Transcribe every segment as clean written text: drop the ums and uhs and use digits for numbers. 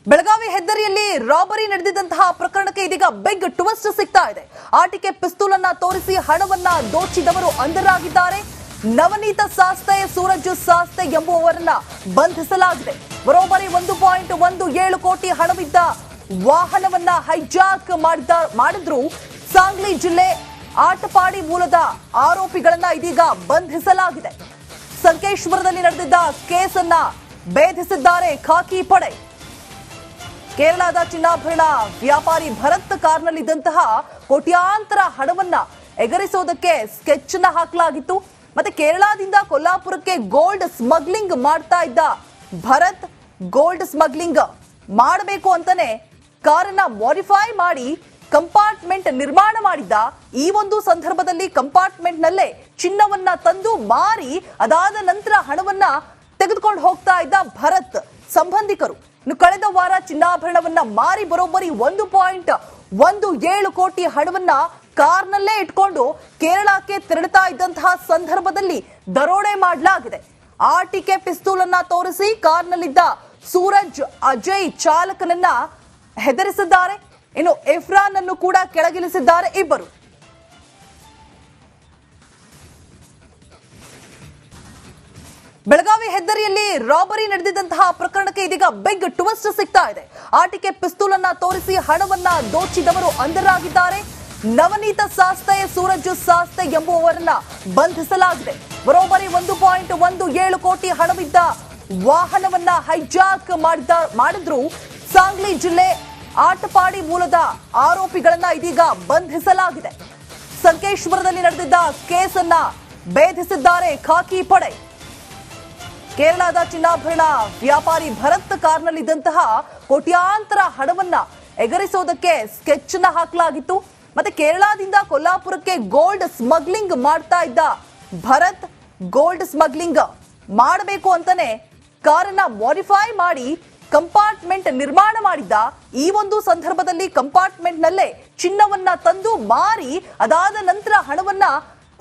ಬೆಳಗಾವಿ ಹೆದ್ದಾರಿಯಲ್ಲಿ ರಾಬರಿ ನಡೆದಿದ್ದಂತಹ ಪ್ರಕರಣಕ್ಕೆ ಇದೀಗ ಬಿಗ್ ಟ್ವಿಸ್ಟ್ ಸಿಗ್ತಾ ಇದೆ. ಆಟಿಕೆ ಪಿಸ್ತೂಲ್ ಅನ್ನ ತೋರಿಸಿ ಹಣವನ್ನ ದೋಚಿದವರು ಅಂಧರಾಗಿದ್ದಾರೆ. ನವನೀತ ಸಾಸ್ತೆ, ಸೂರಜ್ ಸಾಸ್ತೆ ಎಂಬುವವರನ್ನ ಬಂಧಿಸಲಾಗಿದೆ. ಬರೋಬ್ಬರಿ 1.17 ಕೋಟಿ ಹಣವಿದ್ದ ವಾಹನವನ್ನ ಹೈಜಾಕ್ ಮಾಡಿದ್ರು. ಸಾಂಗ್ಲಿ ಜಿಲ್ಲೆ ಆಟಪಾಡಿ ಮೂಲದ ಆರೋಪಿಗಳನ್ನ ಇದೀಗ ಬಂಧಿಸಲಾಗಿದೆ. ಸಂಕೇಶ್ವರದಲ್ಲಿ ನಡೆದಿದ್ದ ಕೇಸನ್ನ ಭೇದಿಸಿದ್ದಾರೆ ಖಾಕಿ ಪಡೆ. ಕೇರಳದ ಚಿನ್ನಾಭರಣ ವ್ಯಾಪಾರಿ ಭರತ್ ಕಾರ್ನಲ್ಲಿದ್ದಂತಹ ಕೋಟ್ಯಾಂತರ ಹಣವನ್ನ ಎಗರಿಸೋದಕ್ಕೆ ಸ್ಕೆಚ್ ನ ಹಾಕಲಾಗಿತ್ತು. ಮತ್ತೆ ಕೇರಳದಿಂದ ಕೊಲ್ಲಾಪುರಕ್ಕೆ ಗೋಲ್ಡ್ ಸ್ಮಗ್ಲಿಂಗ್ ಮಾಡ್ತಾ ಇದ್ದ ಭರತ್ ಗೋಲ್ಡ್ ಸ್ಮಗ್ಲಿಂಗ್ ಮಾಡಬೇಕು ಅಂತಾನೆ ಕಾರನ್ನ ಮಾಡಿಫೈ ಮಾಡಿ ಕಂಪಾರ್ಟ್ಮೆಂಟ್ ನಿರ್ಮಾಣ ಮಾಡಿದ್ದ. ಈ ಒಂದು ಸಂದರ್ಭದಲ್ಲಿ ಕಂಪಾರ್ಟ್ಮೆಂಟ್ ನಲ್ಲೇ ಚಿನ್ನವನ್ನ ತಂದು ಮಾರಿ ಅದಾದ ನಂತರ ಹಣವನ್ನ ತೆಗೆದುಕೊಂಡು ಹೋಗ್ತಾ ಇದ್ದ ಭರತ್ ಸಂಬಂಧಿಕರು. ಕಳೆದ ವಾರ ಚಿನ್ನಾಭರಣವನ್ನ ಮಾರಿ ಬರೋಬ್ಬರಿ 1.17 ಕೋಟಿ ಹಣವನ್ನ ಕಾರ್ನಲ್ಲೇ ಇಟ್ಕೊಂಡು ಕೇರಳಕ್ಕೆ ತೆರಳುತ್ತಾ ಇದ್ದಂತಹ ಸಂದರ್ಭದಲ್ಲಿ ದರೋಡೆ ಮಾಡಲಾಗಿದೆ. ಆಟಿಕೆ ಪಿಸ್ತೂಲ್ ಅನ್ನ ತೋರಿಸಿ ಕಾರ್ನಲ್ಲಿದ್ದ ಸೂರಜ್, ಅಜಯ್ ಚಾಲಕನನ್ನ ಹೆದರಿಸಿದ್ದಾರೆ. ಇನ್ನು ಇಫ್ರಾನ್ ಅನ್ನು ಕೂಡ ಕೆಳಗಿಳಿಸಿದ್ದಾರೆ ಇಬ್ಬರು. ಬೆಳಗಾವಿ ಹೆದ್ದಾರಿಯಲ್ಲಿ ರಾಬರಿ ನಡೆದಿದ್ದಂತಹ ಪ್ರಕರಣಕ್ಕೆ ಇದೀಗ ಬಿಗ್ ಟ್ವಿಸ್ಟ್ ಸಿಗ್ತಾ ಇದೆ. ಆಟಿಕೆ ಪಿಸ್ತೂಲ್ ಅನ್ನ ತೋರಿಸಿ ಹಣವನ್ನ ದೋಚಿದವರು ಅಂಧರಾಗಿದ್ದಾರೆ. ನವನೀತ ಸಾಸ್ತೆ, ಸೂರಜ್ ಸಾಸ್ತೆ ಎಂಬುವವರನ್ನ ಬಂಧಿಸಲಾಗಿದೆ. ಬರೋಬ್ಬರಿ 1.17 ಕೋಟಿ ಹಣವಿದ್ದ ವಾಹನವನ್ನ ಹೈಜಾಕ್ ಮಾಡಿದ್ರು. ಸಾಂಗ್ಲಿ ಜಿಲ್ಲೆ ಆಟಪಾಡಿ ಮೂಲದ ಆರೋಪಿಗಳನ್ನ ಇದೀಗ ಬಂಧಿಸಲಾಗಿದೆ. ಸಂಕೇಶ್ವರದಲ್ಲಿ ನಡೆದಿದ್ದ ಕೇಸನ್ನ ಭೇದಿಸಿದ್ದಾರೆ ಖಾಕಿ ಪಡೆ. ಕೇರಳದ ಚಿನ್ನಾಭರಣ ವ್ಯಾಪಾರಿ ಭರತ್ ಕಾರ್ನಲ್ಲಿದ್ದಂತಹ ಕೋಟ್ಯಾಂತರ ಹಣವನ್ನ ಎಗರಿಸೋದಕ್ಕೆ ಸ್ಕೆಚ್ ನ ಹಾಕಲಾಗಿತ್ತು. ಮತ್ತೆ ಕೇರಳದಿಂದ ಕೊಲ್ಲಾಪುರಕ್ಕೆ ಗೋಲ್ಡ್ ಸ್ಮಗ್ಲಿಂಗ್ ಮಾಡ್ತಾ ಇದ್ದ ಭರತ್ ಗೋಲ್ಡ್ ಸ್ಮಗ್ಲಿಂಗ್ ಮಾಡಬೇಕು ಅಂತಾನೆ ಕಾರನ್ನ ಮಾಡಿಫೈ ಮಾಡಿ ಕಂಪಾರ್ಟ್ಮೆಂಟ್ ನಿರ್ಮಾಣ ಮಾಡಿದ್ದ. ಈ ಒಂದು ಸಂದರ್ಭದಲ್ಲಿ ಕಂಪಾರ್ಟ್ಮೆಂಟ್ ನಲ್ಲೇ ಚಿನ್ನವನ್ನ ತಂದು ಮಾರಿ ಅದಾದ ನಂತರ ಹಣವನ್ನ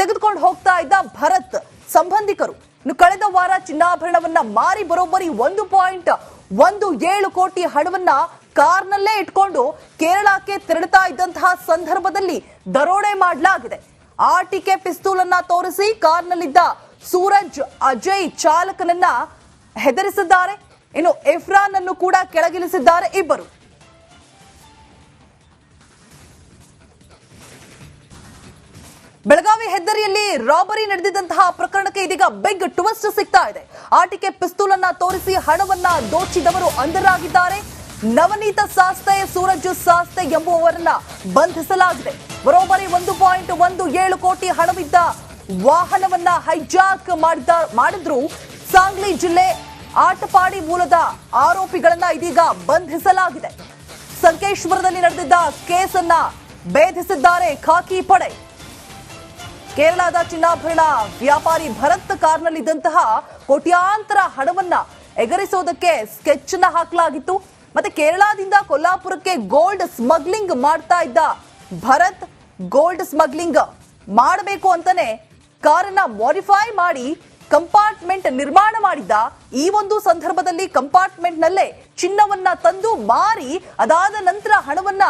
ತೆಗೆದುಕೊಂಡು ಹೋಗ್ತಾ ಇದ್ದ ಭರತ್ ಸಂಬಂಧಿಕರು. ಕಳೆದ ವಾರ ಚಿನ್ನಾಭರಣವನ್ನ ಮಾರಿ ಬರೋಬ್ಬರಿ 1.17 ಕೋಟಿ ಹಣವನ್ನ ಕಾರ್ನಲ್ಲೇ ಇಟ್ಕೊಂಡು ಕೇರಳಕ್ಕೆ ತೆರಳುತ್ತಾ ಇದ್ದಂತಹ ಸಂದರ್ಭದಲ್ಲಿ ದರೋಡೆ ಮಾಡಲಾಗಿದೆ. ಆಟಿಕೆ ಪಿಸ್ತೂಲ್ ಅನ್ನ ತೋರಿಸಿ ಕಾರ್ನಲ್ಲಿದ್ದ ಸೂರಜ್, ಅಜಯ್ ಚಾಲಕನನ್ನ ಹೆದರಿಸಿದ್ದಾರೆ. ಇನ್ನು ಇಫ್ರಾನ್ ಅನ್ನು ಕೂಡ ಕೆಳಗಿಳಿಸಿದ್ದಾರೆ ಇಬ್ಬರು. ಬೆಳಗಾವಿ ಹೆದ್ದಾರಿಯಲ್ಲಿ ರಾಬರಿ ನಡೆದಿದ್ದಂತಹ ಪ್ರಕರಣಕ್ಕೆ ಇದೀಗ ಬಿಗ್ ಟ್ವಿಸ್ಟ್ ಸಿಗ್ತಾ ಇದೆ. ಆಟಿಕೆ ಪಿಸ್ತೂಲ್ ಅನ್ನ ತೋರಿಸಿ ಹಣವನ್ನ ದೋಚಿದವರು ಅಂಧರಾಗಿದ್ದಾರೆ. ನವನೀತ ಸಾಸ್ತೆ, ಸೂರಜ್ ಸಾಸ್ತೆ ಎಂಬುವವರನ್ನ ಬಂಧಿಸಲಾಗಿದೆ. ಬರೋಬ್ಬರಿ 1.17 ಕೋಟಿ ಹಣವಿದ್ದ ವಾಹನವನ್ನ ಹೈಜಾಕ್ ಮಾಡಿದ್ರು. ಸಾಂಗ್ಲಿ ಜಿಲ್ಲೆ ಆಟಪಾಡಿ ಮೂಲದ ಆರೋಪಿಗಳನ್ನ ಇದೀಗ ಬಂಧಿಸಲಾಗಿದೆ. ಸಂಕೇಶ್ವರದಲ್ಲಿ ನಡೆದಿದ್ದ ಕೇಸನ್ನ ಭೇದಿಸಿದ್ದಾರೆ ಖಾಕಿ ಪಡೆ. ಕೇರಳದ ಚಿನ್ನಾಭರಣ ವ್ಯಾಪಾರಿ ಭರತ್ ಕಾರ್ನಲ್ಲಿದ್ದಂತಹ ಕೋಟ್ಯಾಂತರ ಹಣವನ್ನ ಎಗರಿಸೋದಕ್ಕೆ ಸ್ಕೆಚ್ ನ ಹಾಕಲಾಗಿತ್ತು. ಮತ್ತೆ ಕೇರಳದಿಂದ ಕೊಲ್ಲಾಪುರಕ್ಕೆ ಗೋಲ್ಡ್ ಸ್ಮಗ್ಲಿಂಗ್ ಮಾಡ್ತಾ ಇದ್ದ ಭರತ್ ಗೋಲ್ಡ್ ಸ್ಮಗ್ಲಿಂಗ್ ಮಾಡಬೇಕು ಅಂತಾನೆ ಕಾರನ್ನ ಮಾಡಿಫೈ ಮಾಡಿ ಕಂಪಾರ್ಟ್ಮೆಂಟ್ ನಿರ್ಮಾಣ ಮಾಡಿದ್ದ. ಈ ಒಂದು ಸಂದರ್ಭದಲ್ಲಿ ಕಂಪಾರ್ಟ್ಮೆಂಟ್ ನಲ್ಲೇ ಚಿನ್ನವನ್ನ ತಂದು ಮಾರಿ ಅದಾದ ನಂತರ ಹಣವನ್ನ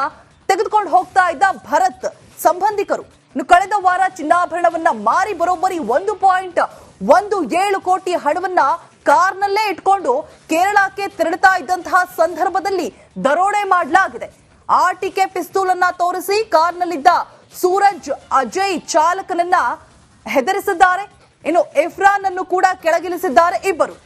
ತೆಗೆದುಕೊಂಡು ಹೋಗ್ತಾ ಇದ್ದ ಭರತ್ ಸಂಬಂಧಿಕರು. ಕಳೆದ ವಾರ ಚಿನ್ನಾಭರಣವನ್ನ ಮಾರಿ ಬರೋಬ್ಬರಿ 1.17 ಕೋಟಿ ಹಣವನ್ನ ಕಾರ್ನಲ್ಲೇ ಇಟ್ಕೊಂಡು ಕೇರಳಕ್ಕೆ ತೆರಳುತ್ತಾ ಇದ್ದಂತಹ ಸಂದರ್ಭದಲ್ಲಿ ದರೋಡೆ ಮಾಡಲಾಗಿದೆ. ಆಟಿಕೆ ಪಿಸ್ತೂಲ್ ಅನ್ನ ತೋರಿಸಿ ಕಾರ್ನಲ್ಲಿದ್ದ ಸೂರಜ್, ಅಜಯ್ ಚಾಲಕನನ್ನ ಹೆದರಿಸಿದ್ದಾರೆ. ಇನ್ನು ಇಫ್ರಾನ್ ಅನ್ನು ಕೂಡ ಕೆಳಗಿಳಿಸಿದ್ದಾರೆ ಇಬ್ಬರು.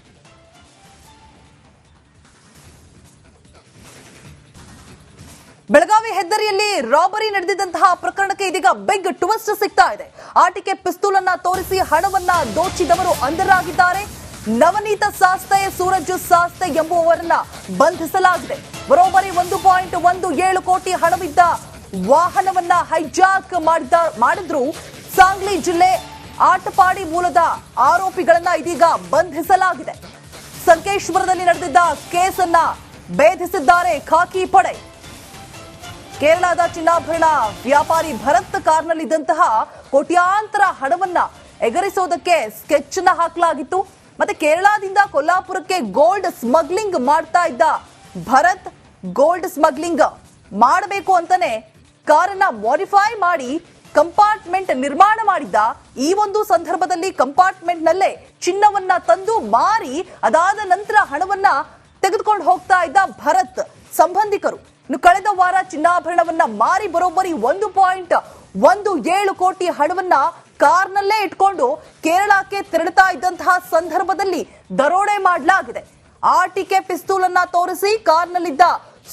ಬೆಳಗಾವಿ ಹೆದ್ದಾರಿಯಲ್ಲಿ ರಾಬರಿ ನಡೆದಿದ್ದಂತಹ ಪ್ರಕರಣಕ್ಕೆ ಇದೀಗ ಬಿಗ್ ಟ್ವಿಸ್ಟ್ ಸಿಗ್ತಾ ಇದೆ. ಆಟಿಕೆ ಪಿಸ್ತೂಲ್ ಅನ್ನ ತೋರಿಸಿ ಹಣವನ್ನ ದೋಚಿದವರು ಅಂಧರಾಗಿದ್ದಾರೆ. ನವನೀತ ಸಾಸ್ತೆ, ಸೂರಜ್ ಸಾಸ್ತೆ ಎಂಬುವವರನ್ನ ಬಂಧಿಸಲಾಗಿದೆ. ಬರೋಬ್ಬರಿ 1.17 ಕೋಟಿ ಹಣವಿದ್ದ ವಾಹನವನ್ನ ಹೈಜಾಕ್ ಮಾಡಿದ್ರು. ಸಾಂಗ್ಲಿ ಜಿಲ್ಲೆ ಆಟಪಾಡಿ ಮೂಲದ ಆರೋಪಿಗಳನ್ನ ಇದೀಗ ಬಂಧಿಸಲಾಗಿದೆ. ಸಂಕೇಶ್ವರದಲ್ಲಿ ನಡೆದಿದ್ದ ಕೇಸನ್ನ ಭೇದಿಸಿದ್ದಾರೆ ಖಾಕಿ ಪಡೆ. ಕೇರಳದ ಚಿನ್ನಾಭರಣ ವ್ಯಾಪಾರಿ ಭರತ್ ಕಾರ್ನಲ್ಲಿದ್ದಂತಹ ಕೋಟ್ಯಾಂತರ ಹಣವನ್ನ ಎಗರಿಸೋದಕ್ಕೆ ಸ್ಕೆಚ್ ನ ಹಾಕಲಾಗಿತ್ತು. ಮತ್ತೆ ಕೇರಳದಿಂದ ಕೊಲ್ಲಾಪುರಕ್ಕೆ ಗೋಲ್ಡ್ ಸ್ಮಗ್ಲಿಂಗ್ ಮಾಡ್ತಾ ಇದ್ದ ಭರತ್ ಗೋಲ್ಡ್ ಸ್ಮಗ್ಲಿಂಗ್ ಮಾಡಬೇಕು ಅಂತಾನೆ ಕಾರನ್ನ ಮಾಡಿಫೈ ಮಾಡಿ ಕಂಪಾರ್ಟ್ಮೆಂಟ್ ನಿರ್ಮಾಣ ಮಾಡಿದ್ದ. ಈ ಒಂದು ಸಂದರ್ಭದಲ್ಲಿ ಕಂಪಾರ್ಟ್ಮೆಂಟ್ ನಲ್ಲೇ ಚಿನ್ನವನ್ನ ತಂದು ಮಾರಿ ಅದಾದ ನಂತರ ಹಣವನ್ನ ತೆಗೆದುಕೊಂಡು ಹೋಗ್ತಾ ಇದ್ದ ಭರತ್ ಸಂಬಂಧಿಕರು. ಇನ್ನು ಕಳೆದ ವಾರ ಚಿನ್ನಾಭರಣವನ್ನ ಮಾರಿ ಬರೋಬ್ಬರಿ 1.17 ಕೋಟಿ ಹಣವನ್ನ ಕಾರ್ನಲ್ಲೇ ಇಟ್ಕೊಂಡು ಕೇರಳಕ್ಕೆ ತೆರಳುತ್ತಾ ಇದ್ದಂತಹ ಸಂದರ್ಭದಲ್ಲಿ ದರೋಡೆ ಮಾಡಲಾಗಿದೆ. ಆಟಿಕೆ ಪಿಸ್ತೂಲ್ ಅನ್ನ ತೋರಿಸಿ ಕಾರ್ನಲ್ಲಿದ್ದ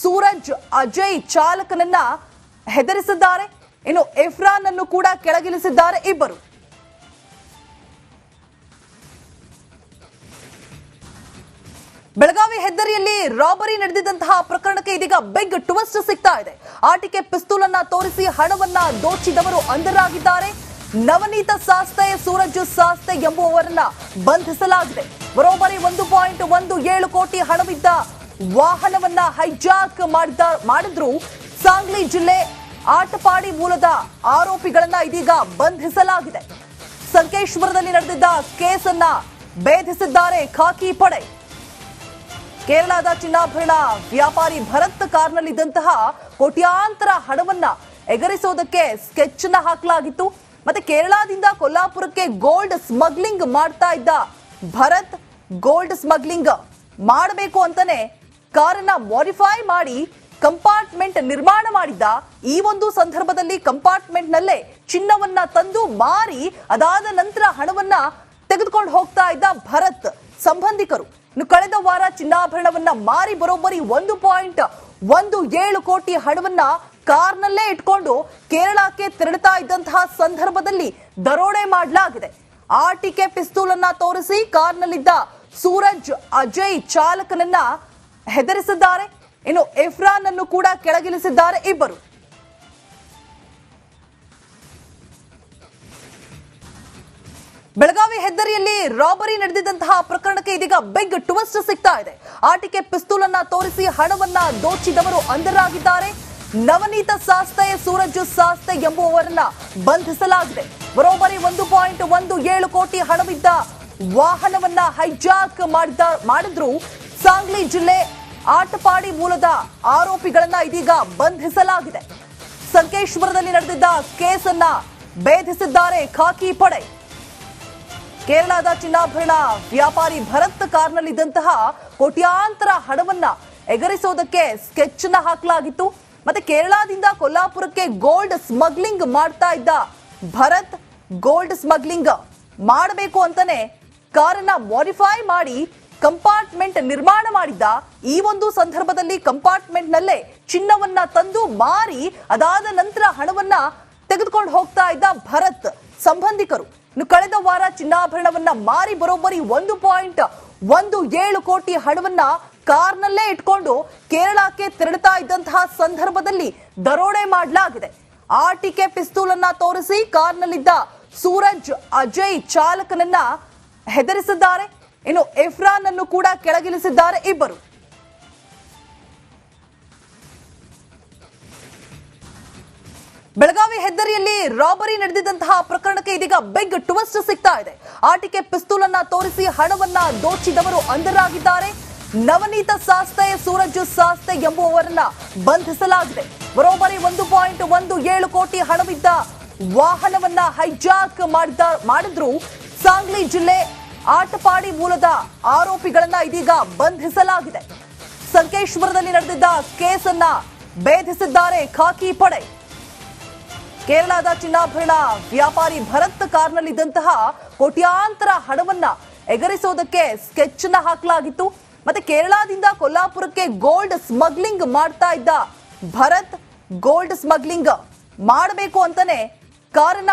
ಸೂರಜ್ ಅಜಯ್ ಚಾಲಕನನ್ನ ಹೆದರಿಸಿದ್ದಾರೆ. ಇನ್ನು ಇಫ್ರಾನ್ ಅನ್ನು ಕೂಡ ಕೆಳಗಿಳಿಸಿದ್ದಾರೆ ಇಬ್ಬರು. ಬೆಳಗಾವಿ ಹೆದ್ದಾರಿಯಲ್ಲಿ ರಾಬರಿ ನಡೆದಿದ್ದಂತಹ ಪ್ರಕರಣಕ್ಕೆ ಇದೀಗ ಬಿಗ್ ಟ್ವಿಸ್ಟ್ ಸಿಗ್ತಾ ಇದೆ. ಆಟಿಕೆ ಪಿಸ್ತೂಲ್ ಅನ್ನ ತೋರಿಸಿ ಹಣವನ್ನ ದೋಚಿದವರು ಅಂಧರಾಗಿದ್ದಾರೆ. ನವನೀತ ಸಾಸ್ತೆ, ಸೂರಜ್ ಸಾಸ್ತೆ ಎಂಬುವವರನ್ನ ಬಂಧಿಸಲಾಗಿದೆ. ಬರೋಬ್ಬರಿ 1.17 ಕೋಟಿ ಹಣವಿದ್ದ ವಾಹನವನ್ನ ಹೈಜಾಕ್ ಮಾಡಿದ್ರು. ಸಾಂಗ್ಲಿ ಜಿಲ್ಲೆ ಆಟಪಾಡಿ ಮೂಲದ ಆರೋಪಿಗಳನ್ನ ಇದೀಗ ಬಂಧಿಸಲಾಗಿದೆ. ಸಂಕೇಶ್ವರದಲ್ಲಿ ನಡೆದಿದ್ದ ಕೇಸನ್ನ ಭೇದಿಸಿದ್ದಾರೆ ಖಾಕಿ ಪಡೆ. ಕೇರಳದ ಚಿನ್ನಾಭರಣ ವ್ಯಾಪಾರಿ ಭರತ್ ಕಾರ್ನಲ್ಲಿದ್ದಂತಹ ಕೋಟ್ಯಾಂತರ ಹಣವನ್ನ ಎಗರಿಸೋದಕ್ಕೆ ಸ್ಕೆಚ್ ನ ಹಾಕಲಾಗಿತ್ತು. ಮತ್ತೆ ಕೇರಳದಿಂದ ಕೊಲ್ಲಾಪುರಕ್ಕೆ ಗೋಲ್ಡ್ ಸ್ಮಗ್ಲಿಂಗ್ ಮಾಡ್ತಾ ಇದ್ದ ಭರತ್ ಗೋಲ್ಡ್ ಸ್ಮಗ್ಲಿಂಗ್ ಮಾಡಬೇಕು ಅಂತಾನೆ ಕಾರನ್ನ ಮಾಡಿಫೈ ಮಾಡಿ ಕಂಪಾರ್ಟ್ಮೆಂಟ್ ನಿರ್ಮಾಣ ಮಾಡಿದ್ದ. ಈ ಒಂದು ಸಂದರ್ಭದಲ್ಲಿ ಕಂಪಾರ್ಟ್ಮೆಂಟ್ ನಲ್ಲೇ ಚಿನ್ನವನ್ನ ತಂದು ಮಾರಿ ಅದಾದ ನಂತರ ಹಣವನ್ನ ತೆಗೆದುಕೊಂಡು ಹೋಗ್ತಾ ಇದ್ದ ಭರತ್ ಸಂಬಂಧಿಕರು. ಇನ್ನು ಕಳೆದ ವಾರ ಚಿನ್ನಾಭರಣವನ್ನ ಮಾರಿ ಬರೋಬ್ಬರಿ 1.17 ಕೋಟಿ ಹಣವನ್ನ ಕಾರ್ನಲ್ಲೇ ಇಟ್ಕೊಂಡು ಕೇರಳಕ್ಕೆ ತೆರಳುತ್ತಾ ಇದ್ದಂತಹ ಸಂದರ್ಭದಲ್ಲಿ ದರೋಡೆ ಮಾಡಲಾಗಿದೆ. ಆಟಿಕೆ ಪಿಸ್ತೂಲ್ ಅನ್ನ ತೋರಿಸಿ ಕಾರ್ನಲ್ಲಿದ್ದ ಸೂರಜ್ ಅಜಯ್ ಚಾಲಕನನ್ನ ಹೆದರಿಸಿದ್ದಾರೆ. ಇನ್ನು ಇಫ್ರಾನ್ ಅನ್ನು ಕೂಡ ಕೆಳಗಿಳಿಸಿದ್ದಾರೆ ಇಬ್ಬರು. ಬೆಳಗಾವಿ ಹೆದ್ದಾರಿಯಲ್ಲಿ ರಾಬರಿ ನಡೆದಿದ್ದಂತಹ ಪ್ರಕರಣಕ್ಕೆ ಇದೀಗ ಬಿಗ್ ಟ್ವಿಸ್ಟ್ ಸಿಗ್ತಾ ಇದೆ. ಆಟಿಕೆ ಪಿಸ್ತೂಲ್ ಅನ್ನ ತೋರಿಸಿ ಹಣವನ್ನ ದೋಚಿದವರು ಅಂಧರಾಗಿದ್ದಾರೆ. ನವನೀತ ಸಾಸ್ತೆ, ಸೂರಜ್ ಸಾಸ್ತೆ ಎಂಬುವವರನ್ನ ಬಂಧಿಸಲಾಗಿದೆ. ಬರೋಬ್ಬರಿ 1.17 ಕೋಟಿ ಹಣವಿದ್ದ ವಾಹನವನ್ನ ಹೈಜಾಕ್ ಮಾಡಿದ್ರು. ಸಾಂಗ್ಲಿ ಜಿಲ್ಲೆ ಆಟಪಾಡಿ ಮೂಲದ ಆರೋಪಿಗಳನ್ನ ಇದೀಗ ಬಂಧಿಸಲಾಗಿದೆ. ಸಂಕೇಶ್ವರದಲ್ಲಿ ನಡೆದಿದ್ದ ಕೇಸನ್ನ ಭೇದಿಸಿದ್ದಾರೆ ಖಾಕಿ ಪಡೆ. ಕೇರಳದ ಚಿನ್ನಾಭರಣ ವ್ಯಾಪಾರಿ ಭರತ್ ಕಾರ್ನಲ್ಲಿದ್ದಂತಹ ಕೋಟ್ಯಾಂತರ ಹಣವನ್ನ ಎಗರಿಸೋದಕ್ಕೆ ಸ್ಕೆಚ್ ನ ಹಾಕಲಾಗಿತ್ತು. ಮತ್ತೆ ಕೇರಳದಿಂದ ಕೊಲ್ಲಾಪುರಕ್ಕೆ ಗೋಲ್ಡ್ ಸ್ಮಗ್ಲಿಂಗ್ ಮಾಡ್ತಾ ಇದ್ದ ಭರತ್ ಗೋಲ್ಡ್ ಸ್ಮಗ್ಲಿಂಗ್ ಮಾಡಬೇಕು ಅಂತಾನೆ ಕಾರನ್ನ ಮಾಡಿಫೈ ಮಾಡಿ ಕಂಪಾರ್ಟ್ಮೆಂಟ್ ನಿರ್ಮಾಣ ಮಾಡಿದ್ದ. ಈ ಒಂದು ಸಂದರ್ಭದಲ್ಲಿ ಕಂಪಾರ್ಟ್ಮೆಂಟ್ ನಲ್ಲೇ ಚಿನ್ನವನ್ನ ತಂದು ಮಾರಿ ಅದಾದ ನಂತರ ಹಣವನ್ನ ತೆಗೆದುಕೊಂಡು ಹೋಗ್ತಾ ಇದ್ದ ಭರತ್ ಸಂಬಂಧಿಕರು. ಇನ್ನು ಕಳೆದ ವಾರ ಚಿನ್ನಾಭರಣವನ್ನ ಮಾರಿ ಬರೋಬ್ಬರಿ 1.17 ಕೋಟಿ ಹಣವನ್ನ ಕಾರ್ನಲ್ಲೇ ಇಟ್ಕೊಂಡು ಕೇರಳಕ್ಕೆ ತೆರಳುತ್ತಾ ಇದ್ದಂತಹ ಸಂದರ್ಭದಲ್ಲಿ ದರೋಡೆ ಮಾಡಲಾಗಿದೆ. ಆಟಿಕೆ ಪಿಸ್ತೂಲ್ ಅನ್ನ ತೋರಿಸಿ ಕಾರ್ನಲ್ಲಿದ್ದ ಸೂರಜ್ ಅಜಯ್ ಚಾಲಕನನ್ನ ಹೆದರಿಸಿದ್ದಾರೆ. ಇನ್ನು ಇಫ್ರಾನ್ ಅನ್ನು ಕೂಡ ಕೆಳಗಿಳಿಸಿದ್ದಾರೆ ಇಬ್ಬರು. ಬೆಳಗಾವಿ ಹೆದ್ದಾರಿಯಲ್ಲಿ ರಾಬರಿ ನಡೆದಿದ್ದಂತಹ ಪ್ರಕರಣಕ್ಕೆ ಇದೀಗ ಬಿಗ್ ಟ್ವಿಸ್ಟ್ ಸಿಗ್ತಾ ಇದೆ. ಆಟಿಕೆ ಪಿಸ್ತೂಲ್ ಅನ್ನ ತೋರಿಸಿ ಹಣವನ್ನ ದೋಚಿದವರು ಅಂಧರಾಗಿದ್ದಾರೆ. ನವನೀತ ಸಾಸ್ತೆ, ಸೂರಜ್ ಸಾಸ್ತೆ ಎಂಬುವವರನ್ನ ಬಂಧಿಸಲಾಗಿದೆ. ಬರೋಬ್ಬರಿ 1.17 ಕೋಟಿ ಹಣವಿದ್ದ ವಾಹನವನ್ನ ಹೈಜಾಕ್ ಮಾಡಿದ್ರು. ಸಾಂಗ್ಲಿ ಜಿಲ್ಲೆ ಆಟಪಾಡಿ ಮೂಲದ ಆರೋಪಿಗಳನ್ನ ಇದೀಗ ಬಂಧಿಸಲಾಗಿದೆ. ಸಂಕೇಶ್ವರದಲ್ಲಿ ನಡೆದಿದ್ದ ಕೇಸನ್ನ ಭೇದಿಸಿದ್ದಾರೆ ಖಾಕಿ ಪಡೆ. ಕೇರಳದ ಚಿನ್ನಾಭರಣ ವ್ಯಾಪಾರಿ ಭರತ್ ಕಾರ್ನಲ್ಲಿದ್ದಂತಹ ಕೋಟ್ಯಾಂತರ ಹಣವನ್ನ ಎಗರಿಸೋದಕ್ಕೆ ಸ್ಕೆಚ್ ನ ಹಾಕಲಾಗಿತ್ತು. ಮತ್ತೆ ಕೇರಳದಿಂದ ಕೊಲ್ಲಾಪುರಕ್ಕೆ ಗೋಲ್ಡ್ ಸ್ಮಗ್ಲಿಂಗ್ ಮಾಡ್ತಾ ಇದ್ದ ಭರತ್ ಗೋಲ್ಡ್ ಸ್ಮಗ್ಲಿಂಗ್ ಮಾಡಬೇಕು ಅಂತಾನೆ ಕಾರನ್ನ